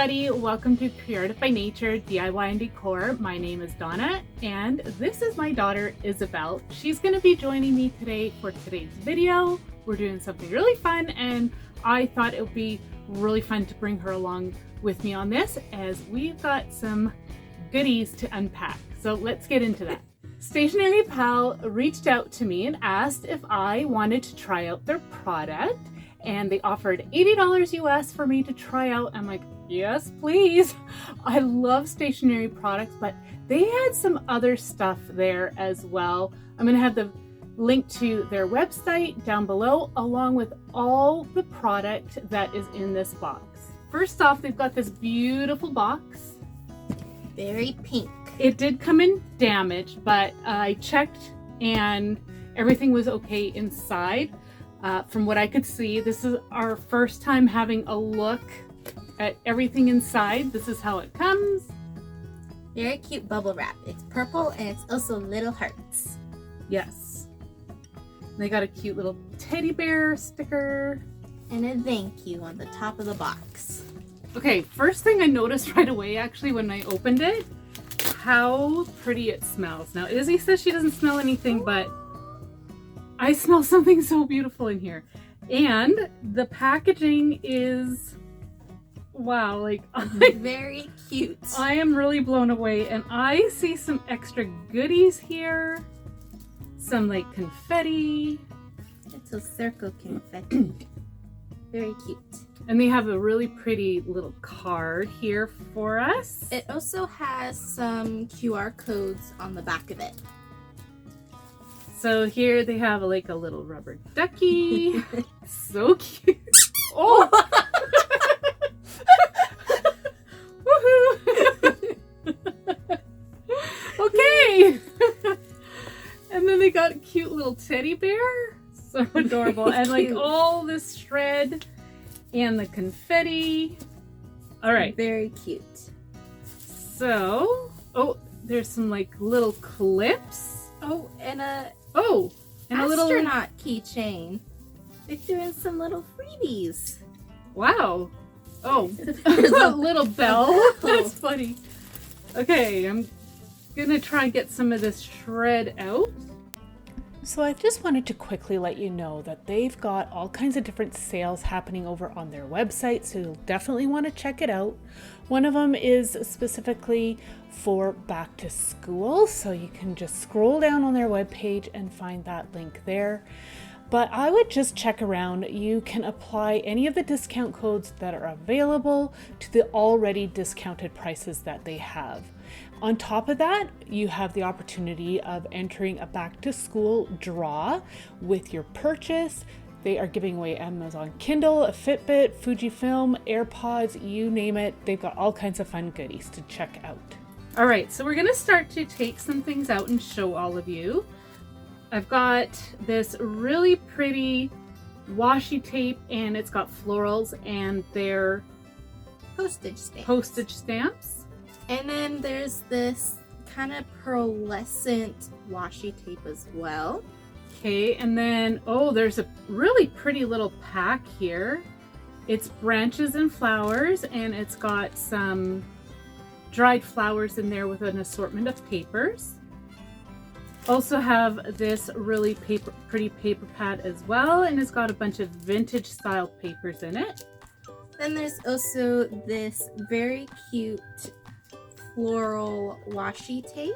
everybody, welcome to CreArtive by Nature DIY and Decor. My name is Donna and this is my daughter Isabel. She's going to be joining me today for today's video. We're doing something really fun and I thought it would be really fun to bring her along with me on this as we've got some goodies to unpack. So let's get into that. Stationery Pal reached out to me and asked if I wanted to try out their product. And they offered $80 US for me to try out. I'm like, yes, please. I love stationery products, but they had some other stuff there as well. I'm gonna have the link to their website down below, along with all the product that is in this box. First off, they've got this beautiful box. Very pink. It did come in damaged, but I checked and everything was okay inside. From what I could see, this is our first time having a look at everything inside. This is how it comes. Very cute bubble wrap. It's purple and it's also little hearts. Yes. They got a cute little teddy bear sticker. And a thank you on the top of the box. Okay, first thing I noticed right away actually when I opened it, how pretty it smells. Now Izzy says she doesn't smell anything, but I smell something so beautiful in here. And the packaging is, wow, like very cute. I am really blown away. And I see some extra goodies here. Some like confetti. It's a circle confetti. Very cute. And they have a really pretty little card here for us. It also has some QR codes on the back of it. So here they have like a little rubber ducky. So cute. Oh! Woohoo! Okay! And then they got a cute little teddy bear. So adorable. And like all this shred and the confetti. All right. Very cute. So, oh, there's some like little clips. Oh, and a astronaut keychain. They threw in some little freebies. Wow. Oh, there's a little bell. That's funny. Okay, I'm gonna try and get some of this shred out. So I just wanted to quickly let you know that they've got all kinds of different sales happening over on their website, so you'll definitely want to check it out. One of them is specifically for back to school, so you can just scroll down on their webpage and find that link there. But I would just check around. You can apply any of the discount codes that are available to the already discounted prices that they have. On top of that, you have the opportunity of entering a back to school draw with your purchase. They are giving away Amazon Kindle, a Fitbit, Fujifilm, AirPods, you name it. They've got all kinds of fun goodies to check out. All right, so we're gonna start to take some things out and show all of you. I've got this really pretty washi tape and it's got florals and they're postage stamps. And then there's this kind of pearlescent washi tape as well. Okay, and then, oh, there's a really pretty little pack here. It's branches and flowers, and it's got some dried flowers in there with an assortment of papers. Also have this really pretty paper pad as well, and it's got a bunch of vintage style papers in it. Then there's also this very cute floral washi tape.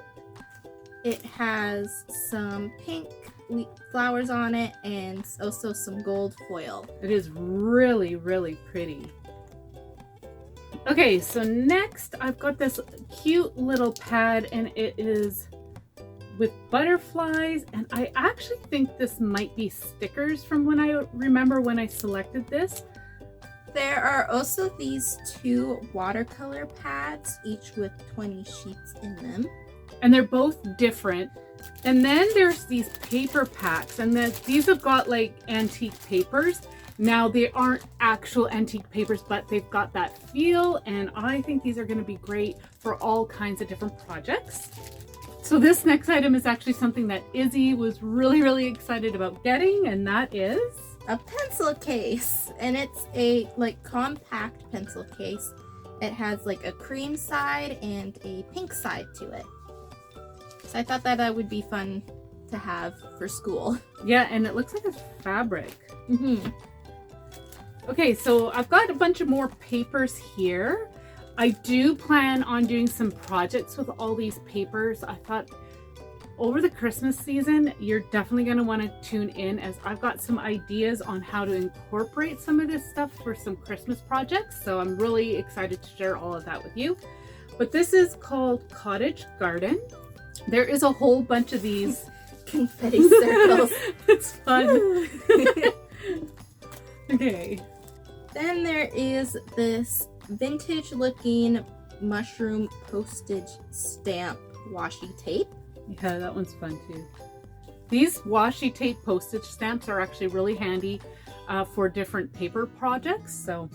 It has some pink flowers on it and also some gold foil. It is really, really pretty. Okay, so next I've got this cute little pad and it is with butterflies, and I actually think this might be stickers from when I remember when I selected this. There are also these two watercolor pads, each with 20 sheets in them. And they're both different. And then there's these paper packs, and then these have got like antique papers. Now they aren't actual antique papers, but they've got that feel, and I think these are going to be great for all kinds of different projects. So this next item is actually something that Izzy was really, really excited about getting, and that is a pencil case, and it's a like compact pencil case, It has like a cream side and a pink side to it. So I thought that would be fun to have for school. Yeah, and it looks like it's fabric. Mm-hmm. Okay, so I've got a bunch of more papers here. I do plan on doing some projects with all these papers. I thought over the Christmas season, you're definitely going to want to tune in, as I've got some ideas on how to incorporate some of this stuff for some Christmas projects. So I'm really excited to share all of that with you. But this is called Cottage Garden. There is a whole bunch of these confetti circles. It's fun. Okay. Then there is this vintage looking mushroom postage stamp washi tape. Yeah, that one's fun too. These washi tape postage stamps are actually really handy for different paper projects, so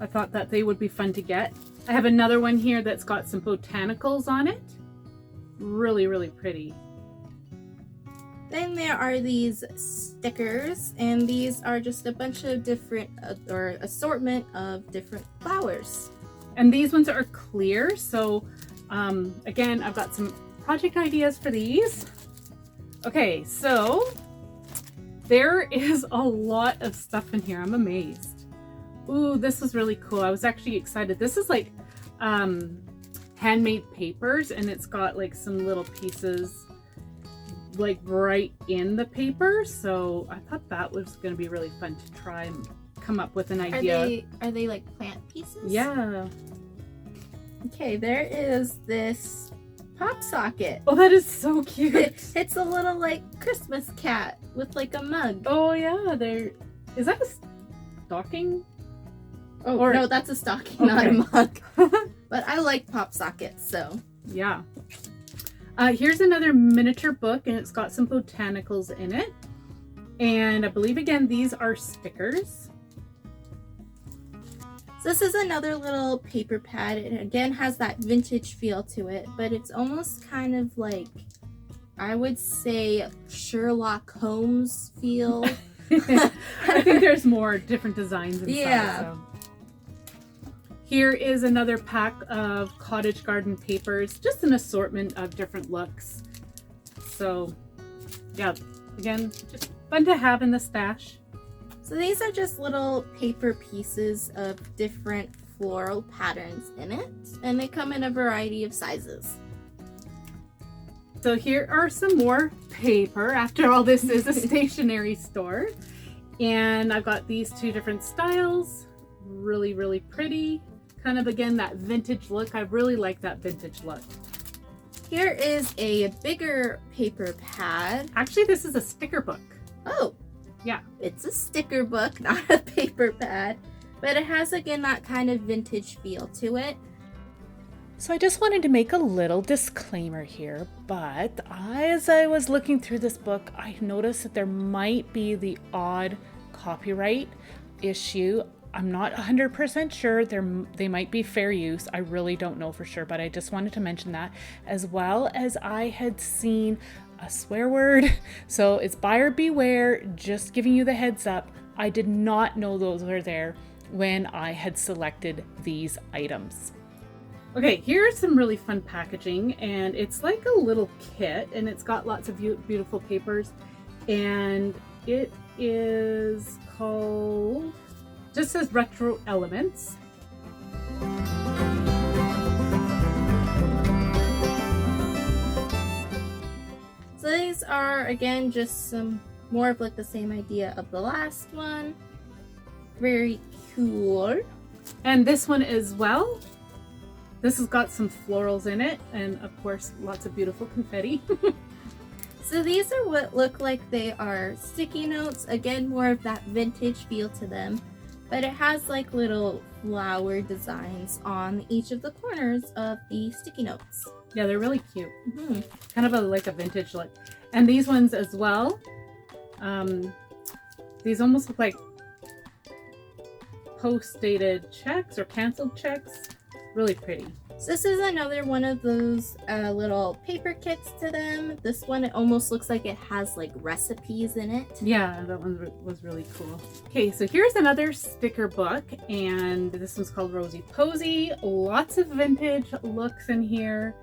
I thought that they would be fun to get. I have another one here that's got some botanicals on it. Really, really pretty. Then there are these stickers, and these are just a bunch of different or assortment of different flowers. And these ones are clear, so again, I've got some project ideas for these. Okay, so there is a lot of stuff in here. I'm amazed. Ooh, this was really cool. I was actually excited. This is like handmade papers, and it's got like some little pieces like right in the paper. So I thought that was going to be really fun to try and come up with an idea. Are they like plant pieces? Yeah. Okay, there is this pop socket. Oh, that is so cute. It's a little like Christmas cat with like a mug. Oh yeah, is that a stocking? Oh, or, no, that's a stocking, okay. Not a mug. But I like pop sockets, so. Yeah. Here's another miniature book, and it's got some botanicals in it. And I believe, again, these are stickers. So this is another little paper pad. It again has that vintage feel to it, but it's almost kind of like, I would say, Sherlock Holmes feel. I think there's more different designs inside. Yeah. So. Here is another pack of cottage garden papers, just an assortment of different looks. So yeah, again, just fun to have in the stash. So these are just little paper pieces of different floral patterns in it, and they come in a variety of sizes. So here are some more paper. After all, this is a stationery store. And I've got these two different styles. Really, really pretty. Kind of, again, that vintage look. I really like that vintage look. Here is a bigger paper pad. Actually, this is a sticker book. Oh. Yeah. It's a sticker book, not a paper pad. But it has, again, that kind of vintage feel to it. So I just wanted to make a little disclaimer here, but as I was looking through this book, I noticed that there might be the odd copyright issue. I'm not 100% sure. They might be fair use. I really don't know for sure, but I just wanted to mention that, as well as I had seen a swear word. So it's buyer beware, just giving you the heads up. I did not know those were there when I had selected these items. Okay, here's some really fun packaging, and it's like a little kit, and it's got lots of beautiful papers, and it is called, just says Retro Elements. So these are, again, just some more of like the same idea of the last one. Very cool. And this one as well. This has got some florals in it, and of course, lots of beautiful confetti. So these are what look like they are sticky notes. Again, more of that vintage feel to them. But it has like little flower designs on each of the corners of the sticky notes. Yeah, they're really cute. Mm-hmm. Kind of like a vintage look. And these ones as well. These almost look like post-dated checks or canceled checks. Really pretty. So this is another one of those little paper kits to them. This one, it almost looks like it has like recipes in it. Yeah, that one was really cool. Okay, so here's another sticker book, and this one's called Rosie Posy. Lots of vintage looks in here,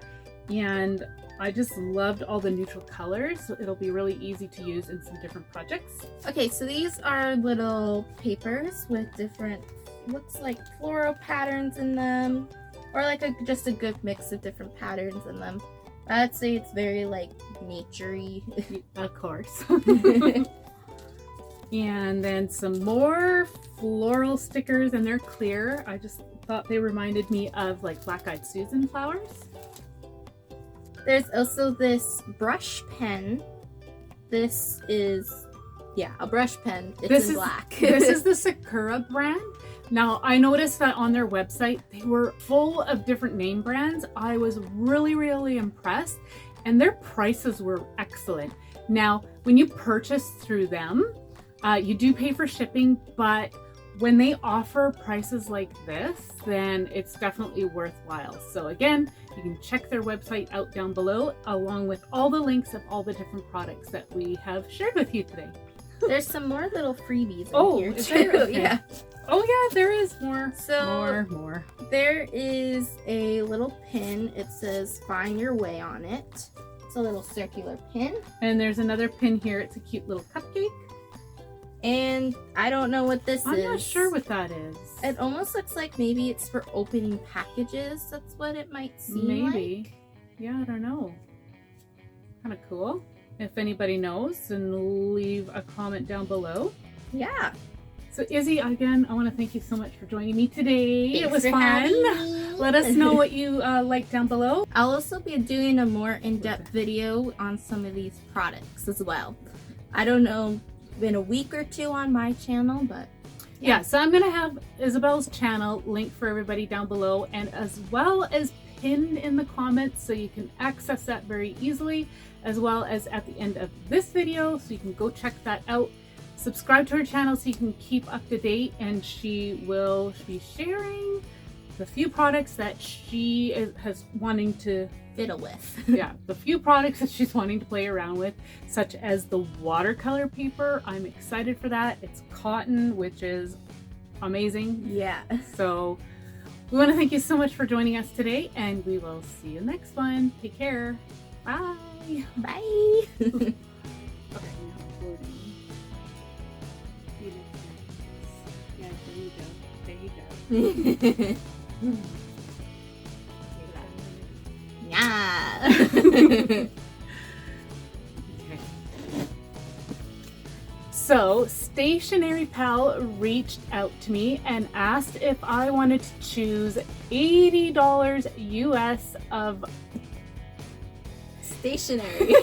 and I just loved all the neutral colors, so it'll be really easy to use in some different projects. Okay, so these are little papers with different, looks like floral patterns in them, or like just a good mix of different patterns in them. I'd say it's very like nature-y. Of course. And then some more floral stickers, and they're clear. I just thought they reminded me of like Black-Eyed Susan flowers. There's also this brush pen. This is, yeah, a brush pen. It's in black. This is the Sakura brand. Now, I noticed that on their website, they were full of different name brands. I was really, really impressed, and their prices were excellent. Now, when you purchase through them, you do pay for shipping, but when they offer prices like this, then it's definitely worthwhile. So again, you can check their website out down below, along with all the links of all the different products that we have shared with you today. There's some more little freebies in here is too. there? Okay. Yeah. Oh yeah, there is more. So more. There is a little pin. It says "Find Your Way" on it. It's a little circular pin. And there's another pin here. It's a cute little cupcake. And I don't know what this is. I'm not sure what that is. It almost looks like maybe it's for opening packages. That's what it might seem Maybe. like. Yeah, I don't know. Kind of cool. If anybody knows, then leave a comment down below. Yeah. So Izzy, again, I want to thank you so much for joining me today. Thanks it was for fun. having me. Let us know what you like down below. I'll also be doing a more in-depth video on some of these products as well. I don't know, in a week or two on my channel, but yeah, so I'm going to have Isabel's channel linked for everybody down below, and as well as pinned in the comments so you can access that very easily, as well as at the end of this video, so you can go check that out. Subscribe to her channel so you can keep up to date, and she will be sharing the few products that she has wanting to fiddle with. Yeah, the few products that she's wanting to play around with, such as the watercolor paper. I'm excited for that. It's cotton, which is amazing. Yeah. So we want to thank you so much for joining us today, and we will see you next one. Take care. Bye. Bye. Okay, now recording. Yeah, there you go. Yeah. Okay. So, Stationery Pal reached out to me and asked if I wanted to choose $80 US of Stationery.